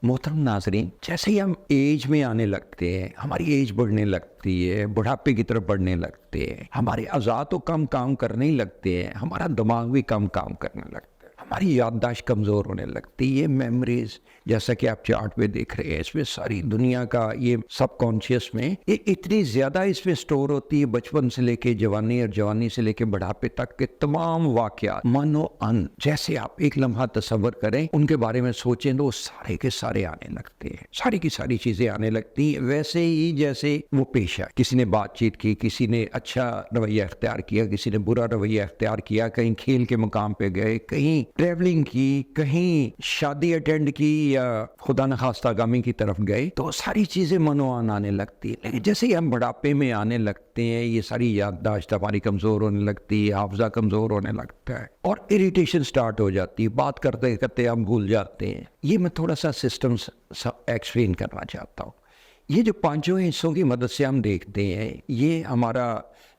मोहतरम नाजरीन, जैसे ही हम एज में आने लगते हैं, हमारी एज बढ़ने लगती है, बुढ़ापे की तरफ बढ़ने लगते हैं, हमारे अज़ा तो कम काम करने ही लगते हैं, हमारा दिमाग भी कम काम करने लगता है, हमारी याददाश्त कमज़ोर होने लगती है। ये मेमोरीज, जैसा कि आप चार्ट पे देख रहे हैं, इसमें सारी दुनिया का ये सबकॉन्शियस में ये इतनी ज़्यादा इसमें स्टोर होती है, बचपन से लेके जवानी और जवानी से लेके बुढ़ापे तक के तमाम वाक़यात मनो अन, जैसे आप एक लम्हा तसव्वुर करें, उनके बारे में सोचें तो वो सारे के सारे आने लगते हैं, सारी की सारी चीज़ें आने लगती हैं। वैसे ही जैसे वो पेश आए, किसी ने बातचीत की, किसी ने अच्छा रवैया अख्तियार किया, किसी ने बुरा रवैया अख्तियार किया, कहीं खेल के मुकाम पे गए, कहीं ट्रैवलिंग की, कहीं शादी अटेंड की या खुदा न खास्ता गामी की तरफ गए, तो सारी चीज़ें मनोआन आने लगती है। लेकिन जैसे ही हम बुढ़ापे में आने लगते हैं, ये सारी याददाश्त हमारी कमज़ोर होने लगती है, हाफजा कमज़ोर होने लगता है और इरिटेशन स्टार्ट हो जाती है, बात करते करते हम भूल जाते हैं। ये मैं थोड़ा सा सिस्टम एक्सप्लेन करना चाहता हूँ। ये जो पांचों हिस्सों की मदद से हम देखते हैं, ये हमारा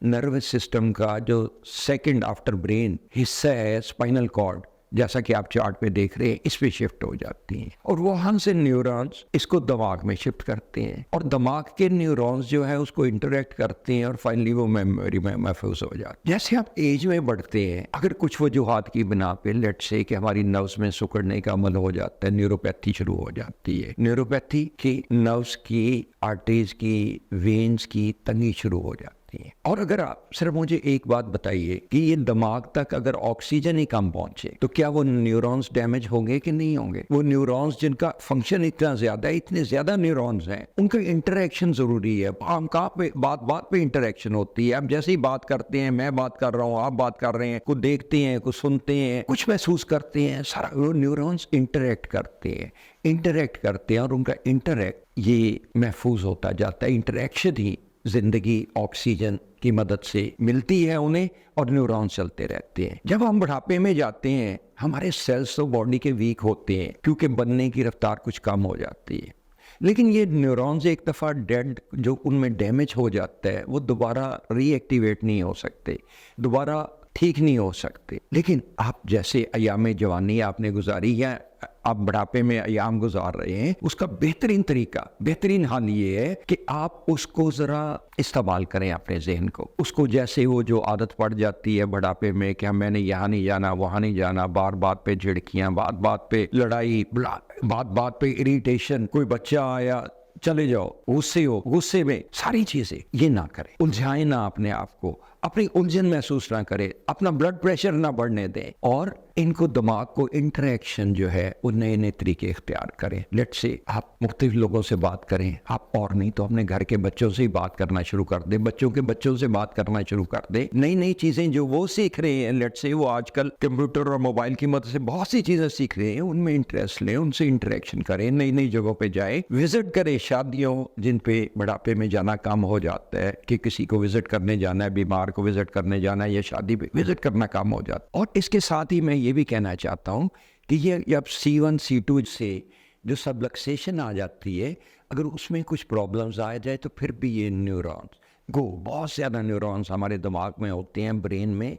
नर्वस सिस्टम का जो सेकंड आफ्टर ब्रेन हिस्सा है, स्पाइनल कॉर्ड, जैसा कि आप चार्ट पे देख रहे हैं, इस पे शिफ्ट हो जाती हैं और वहाँ से न्यूरॉन्स इसको दिमाग में शिफ्ट करते हैं और दिमाग के न्यूरॉन्स जो है उसको इंटरेक्ट करते हैं और फाइनली वो मेमोरी में महफूज हो जाते हैं। जैसे आप एज में बढ़ते हैं, अगर कुछ वजूहात की बिना पे लेट से कि हमारी नर्व्स में सिकुड़ने का अमल हो जाता है, न्यूरोपैथी शुरू हो जाती है, न्यूरोपैथी की नर्व्स की, आर्टरीज की, वेन्स की तंगी शुरू हो जाती है। और अगर आप सिर्फ मुझे एक बात बताइए कि ये दिमाग तक अगर ऑक्सीजन ही कम पहुंचे तो क्या वो न्यूरॉन्स डैमेज होंगे कि नहीं होंगे? वो न्यूरॉन्स जिनका फंक्शन इतना ज्यादा है, इतने ज्यादा न्यूरॉन्स हैं, उनका इंटरेक्शन जरूरी है। हम कहाँ पे बात पे इंटरेक्शन होती है। अब जैसे ही बात करते हैं, मैं बात कर रहा हूँ, आप बात कर रहे हैं, कुछ देखते हैं, कुछ सुनते हैं, कुछ महसूस करते हैं, सारा वो न्यूरॉन्स इंटरेक्ट करते हैं और उनका इंटरेक्ट ये महफूज होता जाता है। इंटरेक्शन ही जिंदगी ऑक्सीजन की मदद से मिलती है उन्हें और न्यूरॉन चलते रहते हैं। जब हम बुढ़ापे में जाते हैं, हमारे सेल्स तो बॉडी के वीक होते हैं क्योंकि बनने की रफ्तार कुछ कम हो जाती है, लेकिन ये न्यूरॉन्स एक दफ़ा डेड जो उनमें डैमेज हो जाता है वो दोबारा रीएक्टिवेट नहीं हो सकते, दोबारा ठीक नहीं हो सकते। लेकिन आप जैसे अयाम जवानी आपने गुजारी या आप बुढ़ापे में अयाम गुजार रहे हैं, उसका बेहतरीन तरीका, बेहतरीन हाल ये है कि आप उसको ज़रा इस्तेमाल करें अपने जहन को। उसको जैसे वो जो आदत पड़ जाती है बुढ़ापे में कि मैंने यहाँ नहीं जाना, वहाँ नहीं जाना, बार बात पे झिड़कियाँ, बात बात पे लड़ाई, बात बात पे इरिटेशन, कोई बच्चा आया चले जाओ, गुस्से में सारी चीजें, ये ना करें। उलझाएं ना अपने आप को, अपनी उलझन महसूस ना करें, अपना ब्लड प्रेशर ना बढ़ने दें और इनको दिमाग को इंटरेक्शन जो है वो नए नए तरीके इख्तियार करें। लेट से आप मुख्तलिफ लोगों से बात करें, आप और नहीं तो अपने घर के बच्चों से ही बात करना शुरू कर दें, बच्चों के बच्चों से बात करना शुरू कर दें। नई नई चीजें जो वो सीख रहे हैं, लेट से वो आजकल कंप्यूटर और मोबाइल की मदद से बहुत सी चीजें सीख रहे हैं, उनमें इंटरेस्ट लें, उनसे इंटरेक्शन करें, नई नई जगहों पर जाए, विजिट करें शादियों जिन पे बुढ़ापे में जाना कम हो जाता है कि किसी को विजिट करने जाना है, बीमार को विजिट करने जाना है या शादी पे विजिट करना कम हो जाता है। और इसके साथ ही मैं ये भी कहना चाहता हूँ कि ये अब C1 C2 से जो सबलक्सेशन आ जाती है, अगर उसमें कुछ प्रॉब्लम्स आ जाए तो फिर भी ये न्यूरॉन्स बहुत ज़्यादा न्यूरॉन्स हमारे दिमाग में होते हैं, ब्रेन में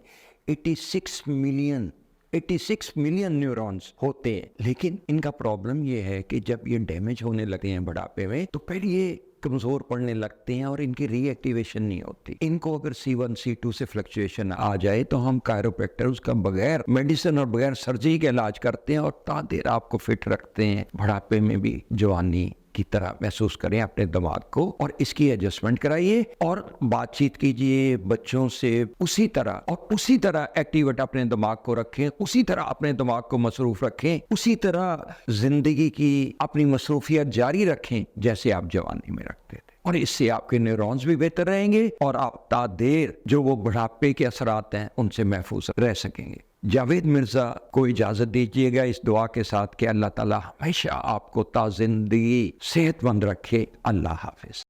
86 मिलियन न्यूरॉन्स होते हैं। लेकिन इनका प्रॉब्लम ये है कि जब ये डैमेज होने लगते हैं बुढ़ापे में तो फिर ये कमज़ोर पड़ने लगते हैं और इनकी रीएक्टिवेशन नहीं होती। इनको अगर C1 C2 से फ्लक्चुएशन आ जाए तो हम कायरोप्रैक्टर उसका बगैर मेडिसिन और बगैर सर्जरी के इलाज करते हैं और ता देर आपको फिट रखते हैं, बुढ़ापे में भी जवानी की तरह महसूस करें अपने दिमाग को और इसकी एडजस्टमेंट कराइए और बातचीत कीजिए बच्चों से उसी तरह एक्टिवेट अपने दिमाग को रखें, उसी तरह अपने दिमाग को मसरूफ रखें, उसी तरह जिंदगी की अपनी मसरूफियत जारी रखें जैसे आप जवानी में रखते थे। और इससे आपके न्यूरॉन्स भी बेहतर रहेंगे और आप तादेर जो वो बुढ़ापे के असरात हैं उनसे महफूज रह सकेंगे। जावेद मिर्ज़ा को इजाज़त दीजिएगा इस दुआ के साथ कि अल्लाह ताला हमेशा आपको ताज़िंदगी सेहतमंद रखे। अल्लाह हाफिज।